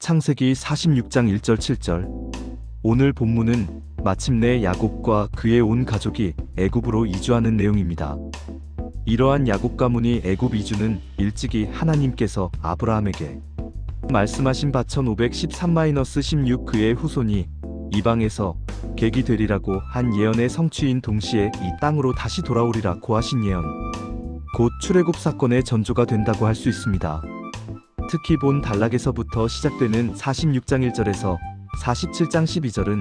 창세기 46장 1절 7절. 오늘 본문은 마침내 야곱과 그의 온 가족이 애굽으로 이주하는 내용입니다. 이러한 야곱 가문이 애굽 이주는 일찍이 하나님께서 아브라함에게 말씀하신 바 1513-16 그의 후손이 이방에서 객이 되리라고 한 예언의 성취인 동시에 이 땅으로 다시 돌아오리라 고하신 예언, 곧 출애굽 사건의 전조가 된다고 할 수 있습니다. 특히 본 단락에서부터 시작되는 46장 1절에서 47장 12절은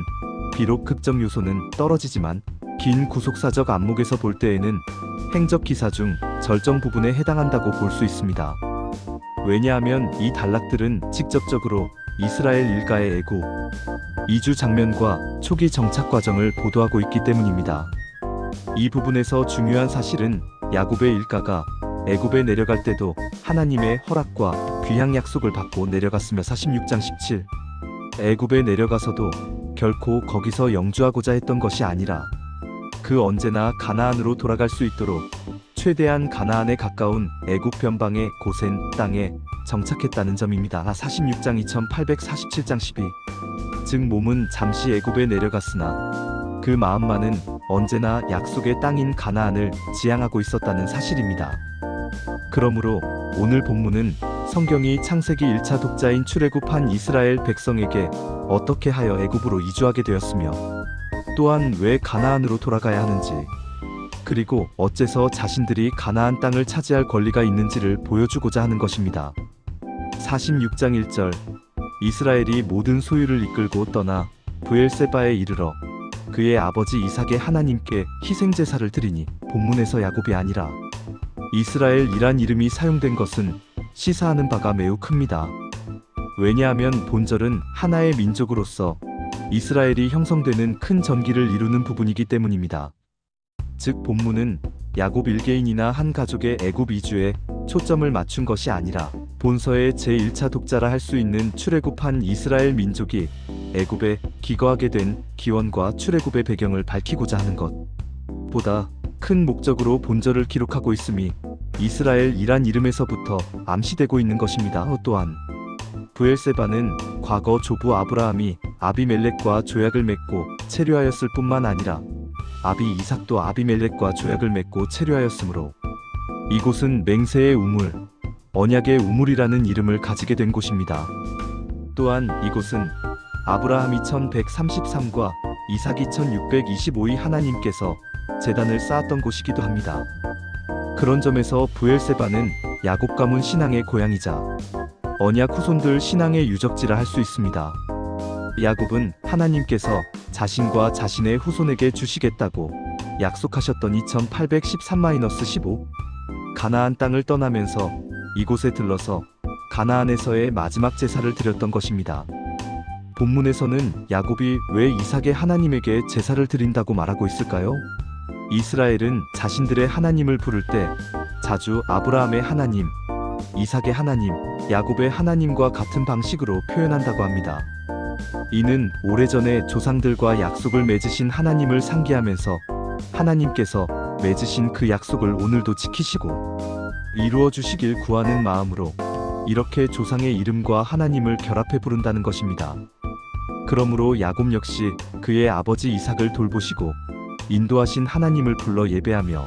비록 극적 요소는 떨어지지만 긴 구속사적 안목에서 볼 때에는 행적 기사 중 절정 부분에 해당한다고 볼 수 있습니다. 왜냐하면 이 단락들은 직접적으로 이스라엘 일가의 애굽 이주 장면과 초기 정착 과정을 보도하고 있기 때문입니다. 이 부분에서 중요한 사실은 야곱의 일가가 애굽에 내려갈 때도 하나님의 허락과 귀향 약속을 받고 내려갔으며 46장 17. 애굽에 내려가서도 결코 거기서 영주하고자 했던 것이 아니라 그 언제나 가나안으로 돌아갈 수 있도록 최대한 가나안에 가까운 애굽 변방의 고센 땅에 정착했다는 점입니다. 46장 2847장 12. 즉 몸은 잠시 애굽에 내려갔으나 그 마음만은 언제나 약속의 땅인 가나안을 지향하고 있었다는 사실입니다. 그러므로 오늘 본문은 성경이 창세기 1차 독자인 출애굽한 이스라엘 백성에게 어떻게 하여 애굽으로 이주하게 되었으며 또한 왜 가나안으로 돌아가야 하는지, 그리고 어째서 자신들이 가나안 땅을 차지할 권리가 있는지를 보여주고자 하는 것입니다. 46장 1절. 이스라엘이 모든 소유를 이끌고 떠나 브엘세바에 이르러 그의 아버지 이삭의 하나님께 희생제사를 드리니, 본문에서 야곱이 아니라 이스라엘이란 이름이 사용된 것은 시사하는 바가 매우 큽니다. 왜냐하면 본절은 하나의 민족으로서 이스라엘이 형성되는 큰 전기를 이루는 부분이기 때문입니다. 즉 본문은 야곱 일개인이나 한 가족의 애굽 이주에 초점을 맞춘 것이 아니라 본서의 제1차 독자라 할 수 있는 출애굽한 이스라엘 민족이 애굽에 기거하게 된 기원과 출애굽의 배경을 밝히고자 하는 것보다 큰 목적으로 본절을 기록하고 있음이 이스라엘이란 이름에서부터 암시되고 있는 것입니다. 또한 브엘세바는 과거 조부 아브라함이 아비멜렉과 조약을 맺고 체류하였을 뿐만 아니라 아비 이삭도 아비멜렉과 조약을 맺고 체류하였으므로 이곳은 맹세의 우물, 언약의 우물이라는 이름을 가지게 된 곳입니다. 또한 이곳은 아브라함 2133과 이삭 2625이 하나님께서 제단을 쌓았던 곳이기도 합니다. 그런 점에서 브엘세바는 야곱 가문 신앙의 고향이자 언약 후손들 신앙의 유적지라 할 수 있습니다. 야곱은 하나님께서 자신과 자신의 후손에게 주시겠다고 약속하셨던 2813-15 가나안 땅을 떠나면서 이곳에 들러서 가나안에서의 마지막 제사를 드렸던 것입니다. 본문에서는 야곱이 왜 이삭의 하나님에게 제사를 드린다고 말하고 있을까요? 이스라엘은 자신들의 하나님을 부를 때 자주 아브라함의 하나님, 이삭의 하나님, 야곱의 하나님과 같은 방식으로 표현한다고 합니다. 이는 오래전에 조상들과 약속을 맺으신 하나님을 상기하면서 하나님께서 맺으신 그 약속을 오늘도 지키시고 이루어 주시길 구하는 마음으로 이렇게 조상의 이름과 하나님을 결합해 부른다는 것입니다. 그러므로 야곱 역시 그의 아버지 이삭을 돌보시고 인도하신 하나님을 불러 예배하며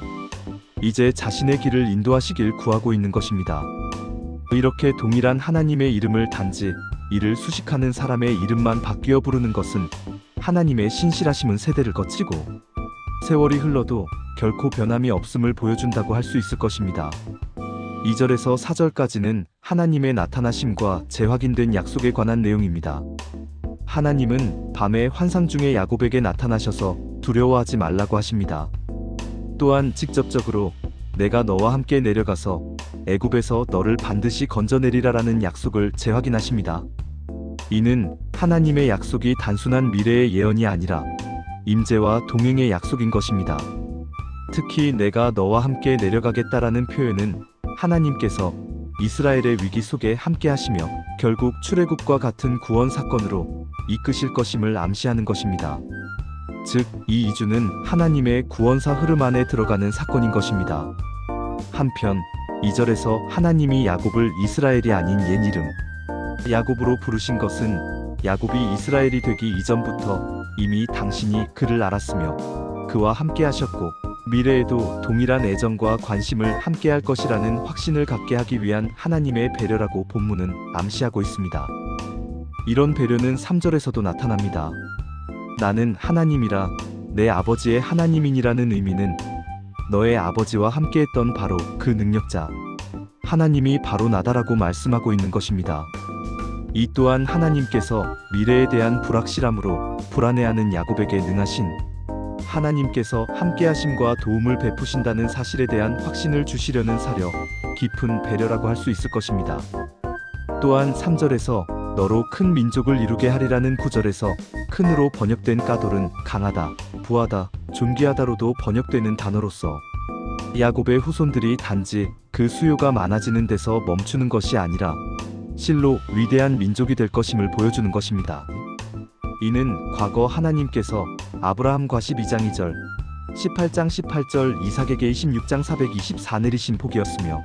이제 자신의 길을 인도하시길 구하고 있는 것입니다. 이렇게 동일한 하나님의 이름을 단지 이를 수식하는 사람의 이름만 바뀌어 부르는 것은 하나님의 신실하심은 세대를 거치고 세월이 흘러도 결코 변함이 없음을 보여준다고 할 수 있을 것입니다. 2절에서 4절까지는 하나님의 나타나심과 재확인된 약속에 관한 내용입니다. 하나님은 밤의 환상 중에 야곱에게 나타나셔서 두려워하지 말라고 하십니다. 또한 직접적으로 내가 너와 함께 내려가서 애굽에서 너를 반드시 건져내리라라는 약속을 재확인하십니다. 이는 하나님의 약속이 단순한 미래의 예언이 아니라 임재와 동행의 약속인 것입니다. 특히 내가 너와 함께 내려가겠다라는 표현은 하나님께서 이스라엘의 위기 속에 함께 하시며 결국 출애굽과 같은 구원 사건으로 이끄실 것임을 암시하는 것입니다. 즉, 이 이주는 하나님의 구원사 흐름 안에 들어가는 사건인 것입니다. 한편 2절에서 하나님이 야곱을 이스라엘이 아닌 옛 이름 야곱으로 부르신 것은 야곱이 이스라엘이 되기 이전부터 이미 당신이 그를 알았으며 그와 함께 하셨고 미래에도 동일한 애정과 관심을 함께 할 것이라는 확신을 갖게 하기 위한 하나님의 배려라고 본문은 암시하고 있습니다. 이런 배려는 3절에서도 나타납니다. 나는 하나님이라 내 아버지의 하나님이니라는 의미는 너의 아버지와 함께했던 바로 그 능력자 하나님이 바로 나다라고 말씀하고 있는 것입니다. 이 또한 하나님께서 미래에 대한 불확실함으로 불안해하는 야곱에게 능하신 하나님께서 함께하심과 도움을 베푸신다는 사실에 대한 확신을 주시려는 사려 깊은 배려라고 할 수 있을 것입니다. 또한 3절에서 너로 큰 민족을 이루게 하리라는 9절에서 큰으로 번역된 까돌은 강하다, 부하다, 존귀하다로도 번역되는 단어로서 야곱의 후손들이 단지 그 수요가 많아지는 데서 멈추는 것이 아니라 실로 위대한 민족이 될 것임을 보여주는 것입니다. 이는 과거 하나님께서 아브라함과 12장 2절, 18장 18절 이삭에게 26장 424 내리신 복이었으며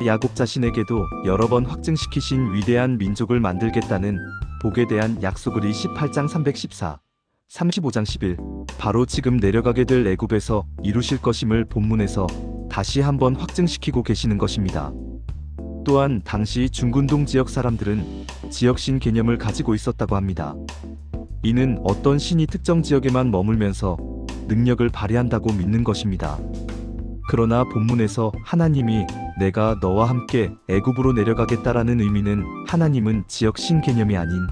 야곱 자신에게도 여러 번 확증시키신 위대한 민족을 만들겠다는 복에 대한 약속을 28장 314, 35장 11 바로 지금 내려가게 될 애굽에서 이루실 것임을 본문에서 다시 한번 확증시키고 계시는 것입니다. 또한 당시 중근동 지역 사람들은 지역신 개념을 가지고 있었다고 합니다. 이는 어떤 신이 특정 지역에만 머물면서 능력을 발휘한다고 믿는 것입니다. 그러나 본문에서 하나님이 내가 너와 함께 애굽으로 내려가겠다라는 의미는 하나님은 지역신 개념이 아닌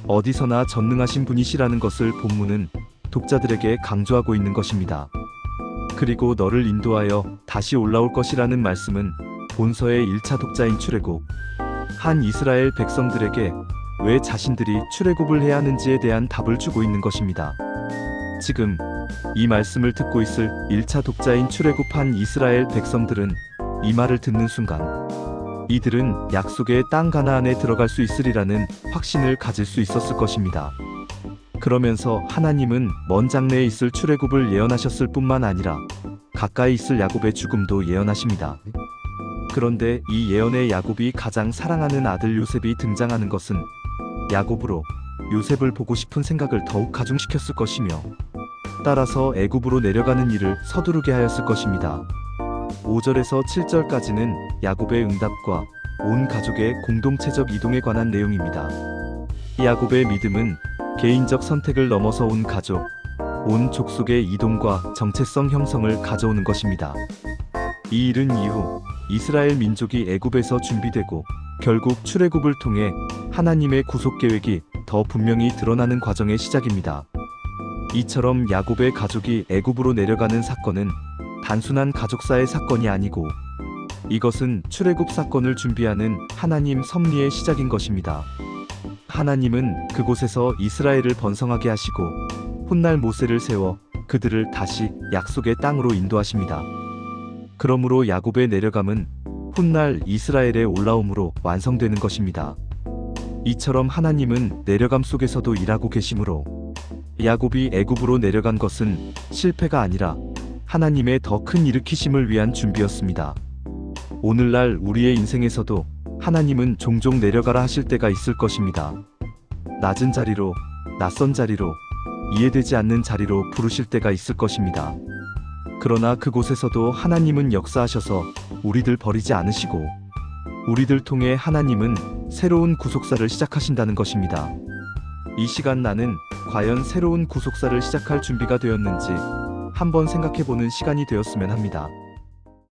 어디서나 전능하신 분이시라는 것을 본문은 독자들에게 강조하고 있는 것입니다. 그리고 너를 인도하여 다시 올라올 것이라는 말씀은 본서의 1차 독자인 출애굽, 한 이스라엘 백성들에게 왜 자신들이 출애굽을 해야 하는지에 대한 답을 주고 있는 것입니다. 지금 이 말씀을 듣고 있을 1차 독자인 출애굽한 이스라엘 백성들은 이 말을 듣는 순간 이들은 약속의 땅 가나안에 들어갈 수 있으리라는 확신을 가질 수 있었을 것입니다. 그러면서 하나님은 먼 장래에 있을 출애굽을 예언하셨을 뿐만 아니라 가까이 있을 야곱의 죽음도 예언하십니다. 그런데 이 예언의 야곱이 가장 사랑하는 아들 요셉이 등장하는 것은 야곱으로 요셉을 보고 싶은 생각을 더욱 가중시켰을 것이며 따라서 애굽으로 내려가는 일을 서두르게 하였을 것입니다. 5절에서 7절까지는 야곱의 응답과 온 가족의 공동체적 이동에 관한 내용입니다. 야곱의 믿음은 개인적 선택을 넘어서 온 가족, 온 족속의 이동과 정체성 형성을 가져오는 것입니다. 이 일은 이후 이스라엘 민족이 애굽에서 준비되고 결국 출애굽을 통해 하나님의 구속 계획이 더 분명히 드러나는 과정의 시작입니다. 이처럼 야곱의 가족이 애굽으로 내려가는 사건은 단순한 가족사의 사건이 아니고 이것은 출애굽 사건을 준비하는 하나님 섭리의 시작인 것입니다. 하나님은 그곳에서 이스라엘을 번성하게 하시고 훗날 모세를 세워 그들을 다시 약속의 땅으로 인도하십니다. 그러므로 야곱의 내려감은 훗날 이스라엘의 올라옴으로 완성되는 것입니다. 이처럼 하나님은 내려감 속에서도 일하고 계시므로 야곱이 애굽으로 내려간 것은 실패가 아니라 하나님의 더 큰 일으키심을 위한 준비였습니다. 오늘날 우리의 인생에서도 하나님은 종종 내려가라 하실 때가 있을 것입니다. 낮은 자리로, 낯선 자리로, 이해되지 않는 자리로 부르실 때가 있을 것입니다. 그러나 그곳에서도 하나님은 역사하셔서 우리들 버리지 않으시고 우리들 통해 하나님은 새로운 구속사를 시작하신다는 것입니다. 이 시간 나는 과연 새로운 구속사를 시작할 준비가 되었는지 한번 생각해보는 시간이 되었으면 합니다.